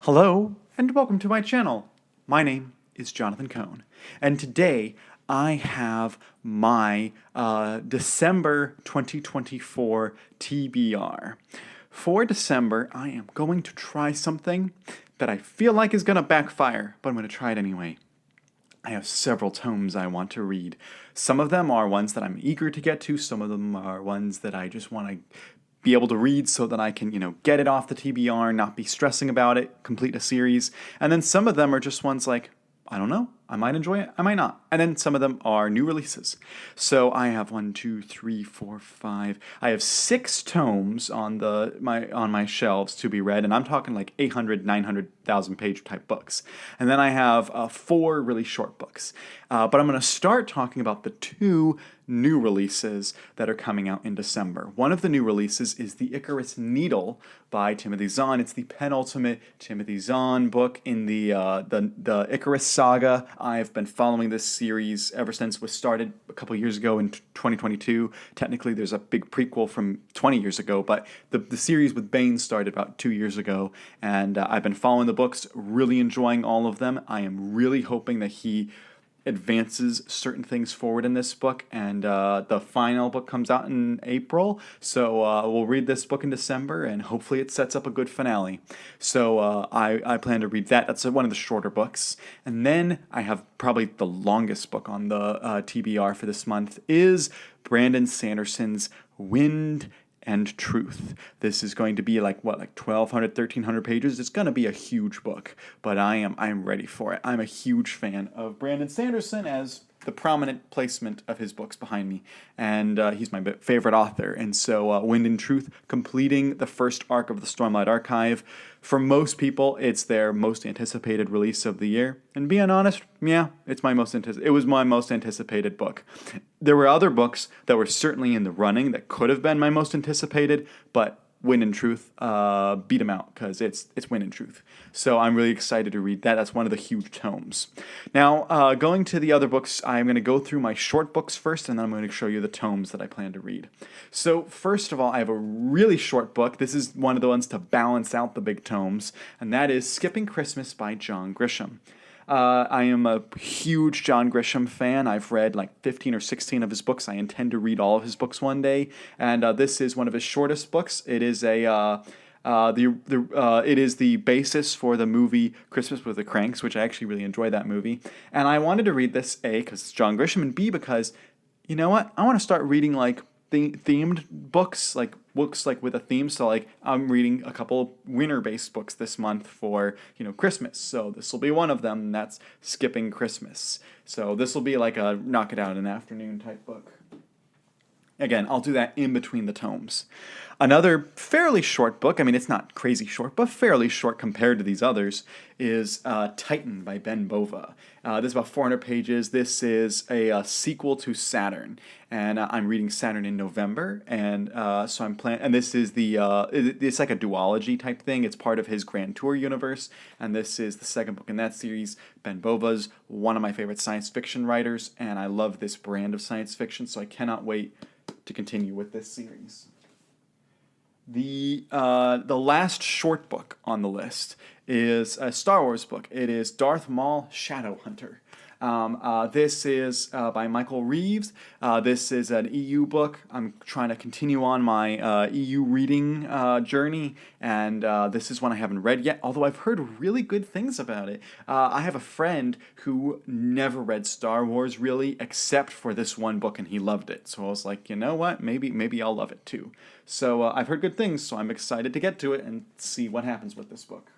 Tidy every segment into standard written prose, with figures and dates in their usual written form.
Hello, and welcome to my channel. My name is Jonathan Cohn, and today I have my December 2024 TBR. For December, I am going to try something that I feel like is going to backfire, but I'm going to try it anyway. I have several tomes I want to read. Some of them are ones that I'm eager to get to, some of them are ones that I just want to be able to read so that I can, get it off the TBR, not be stressing about it, complete a series. And then some of them are just ones like, I don't know, I might enjoy it, I might not. And then some of them are new releases. So I have 1, 2, 3, 4, 5. I have 6 tomes on my shelves to be read, and I'm talking like 800, 900,000 page type books. And then I have 4 really short books. But I'm going to start talking about the 2 new releases that are coming out in December. One of the new releases is The Icarus Needle by Timothy Zahn. It's the penultimate Timothy Zahn book in the Icarus saga. I've been following this series ever since it was started a couple years ago in 2022. Technically, there's a big prequel from 20 years ago, but the series with Bane started about 2 years ago, and I've been following the books, really enjoying all of them. I am really hoping that he advances certain things forward in this book, and the final book comes out in April, so we'll read this book in December, and hopefully it sets up a good finale. So I plan to read that. That's one of the shorter books. And then I have probably the longest book on the TBR for this month is Brandon Sanderson's Wind and Truth. This is going to be like 1,200, 1,300 pages. It's going to be a huge book, but I am ready for it. I'm a huge fan of Brandon Sanderson, as the prominent placement of his books behind me, and he's my favorite author. And so Wind and Truth, completing the first arc of the Stormlight Archive. For most people, it's their most anticipated release of the year. And being honest, yeah, it was my most anticipated book. There were other books that were certainly in the running that could have been my most anticipated, but Wind and Truth beat them out because it's Wind and Truth. So I'm really excited to read that. That's one of the huge tomes. Now, going to the other books, I'm going to go through my short books first, and then I'm going to show you the tomes that I plan to read. So first of all, I have a really short book. This is one of the ones to balance out the big tomes, and that is Skipping Christmas by John Grisham. I am a huge John Grisham fan. I've read like 15 or 16 of his books. I intend to read all of his books one day, and this is one of his shortest books. It is it is the basis for the movie Christmas with the Cranks, which I actually really enjoy that movie. And I wanted to read this, A, because it's John Grisham, and B, because, you know what? I want to start reading like themed books, like with a theme. So like I'm reading a couple winter-based books this month for, Christmas. So this will be one of them, and that's Skipping Christmas. So this will be like a knock it out in an afternoon type book. Again, I'll do that in between the tomes. Another fairly short book, I mean, it's not crazy short, but fairly short compared to these others, is Titan by Ben Bova. This is about 400 pages. This is a sequel to Saturn, and I'm reading Saturn in November, and so I'm planning. And this is it's like a duology type thing. It's part of his Grand Tour universe, and this is the second book in that series. Ben Bova's one of my favorite science fiction writers, and I love this brand of science fiction, so I cannot wait to continue with this series. The last short book on the list is a Star Wars book. It is Darth Maul Shadowhunter. This is by Michael Reeves. This is an EU book. I'm trying to continue on my EU reading journey, and this is one I haven't read yet, although I've heard really good things about it. I have a friend who never read Star Wars really, except for this one book, and he loved it. So I was like, you know what? Maybe I'll love it too. So I've heard good things, so I'm excited to get to it and see what happens with this book.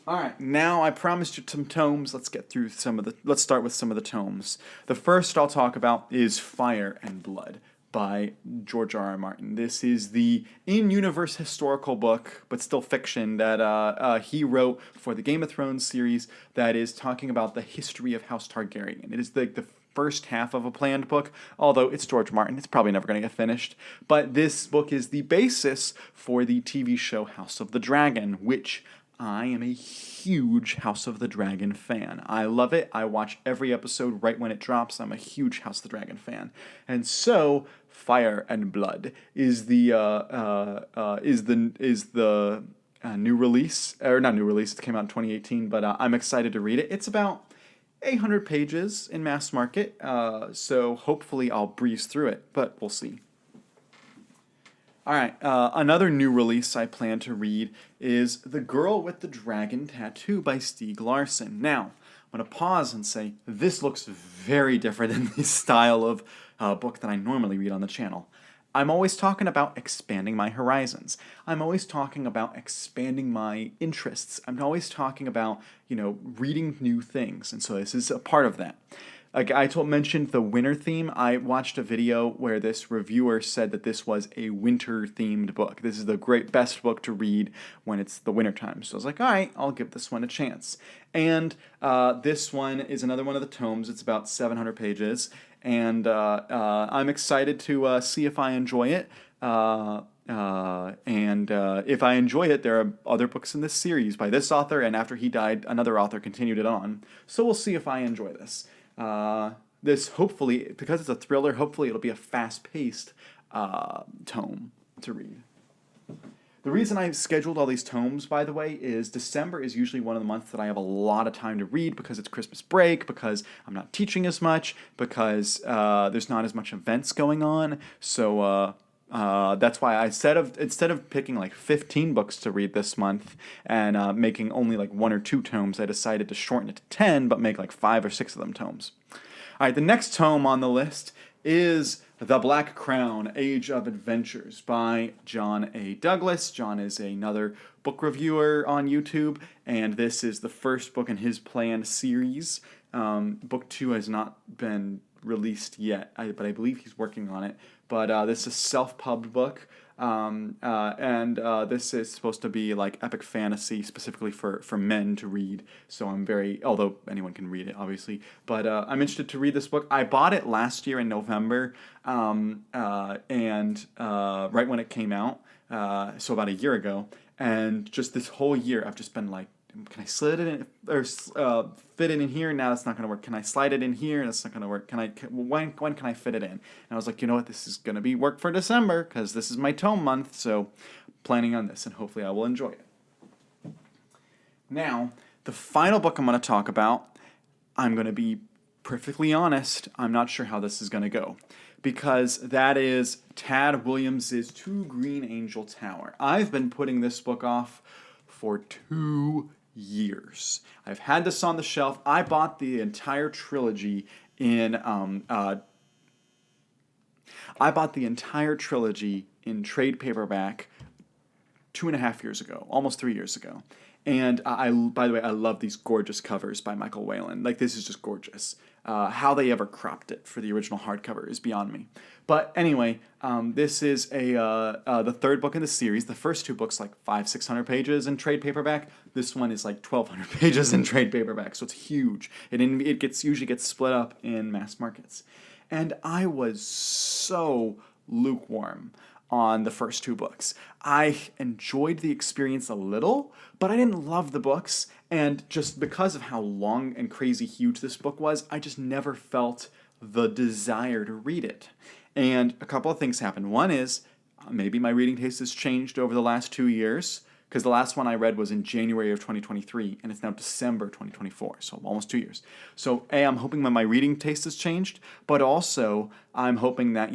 All right, now I promised you some tomes. Let's start with some of the tomes. The first I'll talk about is Fire and Blood by George R.R. Martin. This is the in-universe historical book, but still fiction, that he wrote for the Game of Thrones series that is talking about the history of House Targaryen. It is the first half of a planned book, although it's George Martin. It's probably never going to get finished. But this book is the basis for the TV show House of the Dragon, which I am a huge House of the Dragon fan. I love it. I watch every episode right when it drops. I'm a huge House of the Dragon fan. And so Fire and Blood is the new release, or not new release, it came out in 2018, but I'm excited to read it. It's about 800 pages in mass market, so hopefully I'll breeze through it, but we'll see. All right, another new release I plan to read is The Girl with the Dragon Tattoo by Stieg Larsson. Now, I'm going to pause and say this looks very different than the style of book that I normally read on the channel. I'm always talking about expanding my horizons. I'm always talking about expanding my interests. I'm always talking about, reading new things, and so this is a part of that. Like I mentioned the winter theme. I watched a video where this reviewer said that this was a winter-themed book. This is the best book to read when it's the winter time. So I was like, all right, I'll give this one a chance. And this one is another one of the tomes. It's about 700 pages, and I'm excited to see if I enjoy it. If I enjoy it, there are other books in this series by this author, and after he died, another author continued it on. So we'll see if I enjoy this. This hopefully, because it's a thriller, hopefully it'll be a fast-paced tome to read. The reason I've scheduled all these tomes, by the way, is December is usually one of the months that I have a lot of time to read because it's Christmas break, because I'm not teaching as much, because there's not as much events going on. So that's why instead of picking like 15 books to read this month and making only like 1 or 2 tomes, I decided to shorten it to 10, but make like 5 or 6 of them tomes. All right, the next tome on the list is The Black Crown, Age of Adventures by John A. Douglas. John is another book reviewer on YouTube, and this is the first book in his planned series. Book 2 has not been released yet, but I believe he's working on it. But this is a self-pubbed book, and this is supposed to be like epic fantasy, specifically for men to read. So although anyone can read it, obviously. But I'm interested to read this book. I bought it last year in November, and right when it came out, so about a year ago. And just this whole year, I've just been like, can I slide it in or fit it in here? Now that's not going to work. Can I slide it in here? That's not going to work. When can I fit it in? And I was like, you know what? This is going to be work for December because this is my tome month. So planning on this, and hopefully I will enjoy it. Now, the final book I'm going to talk about, I'm going to be perfectly honest, I'm not sure how this is going to go. Because that is Tad Williams' Two Green Angel Tower. I've been putting this book off for 2 years. I've had this on the shelf. I bought the entire trilogy in trade paperback 2.5 years ago, almost 3 years ago. And by the way, I love these gorgeous covers by Michael Whalen. Like, this is just gorgeous. How they ever cropped it for the original hardcover is beyond me. But anyway, this is the third book in the series. The first 2 books, like 500-600 pages in trade paperback. This one is like 1,200 pages in trade paperback, so it's huge. It usually gets split up in mass markets. And I was so lukewarm on the first 2 books. I enjoyed the experience a little, but I didn't love the books, and just because of how long and crazy huge this book was, I just never felt the desire to read it. And a couple of things happened. One is, maybe my reading taste has changed over the last 2 years, because the last one I read was in January of 2023, and it's now December 2024, so almost 2 years. So I'm hoping that my reading taste has changed, but also I'm hoping that,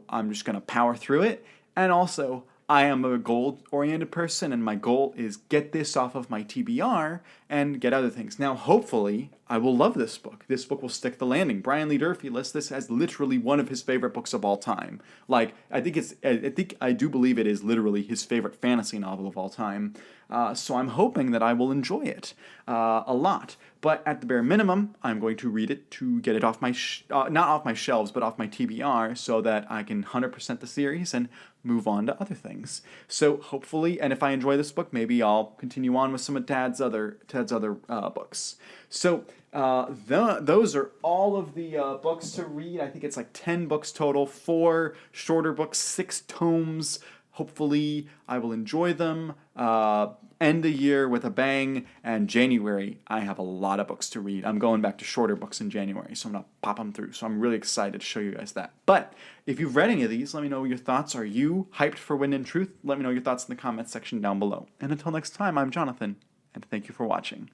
I'm just going to power through it, and also I am a goal-oriented person, and my goal is get this off of my TBR and get other things. Now, hopefully, I will love this book. This book will stick the landing. Brian Lee Durfee lists this as literally one of his favorite books of all time. Like, I do believe it is literally his favorite fantasy novel of all time. So I'm hoping that I will enjoy it a lot. But at the bare minimum, I'm going to read it to get it off my, not off my shelves, but off my TBR so that I can 100% the series and move on to other things. So hopefully, and if I enjoy this book, maybe I'll continue on with some of Tad's other books. So those are all of the books to read. I think it's like 10 books total, 4 shorter books, 6 tomes. Hopefully, I will enjoy them. end the year with a bang, and January, I have a lot of books to read. I'm going back to shorter books in January, so I'm going to pop them through. So I'm really excited to show you guys that. But if you've read any of these, let me know your thoughts. Are you hyped for Wind and Truth? Let me know your thoughts in the comments section down below. And until next time, I'm Jonathan, and thank you for watching.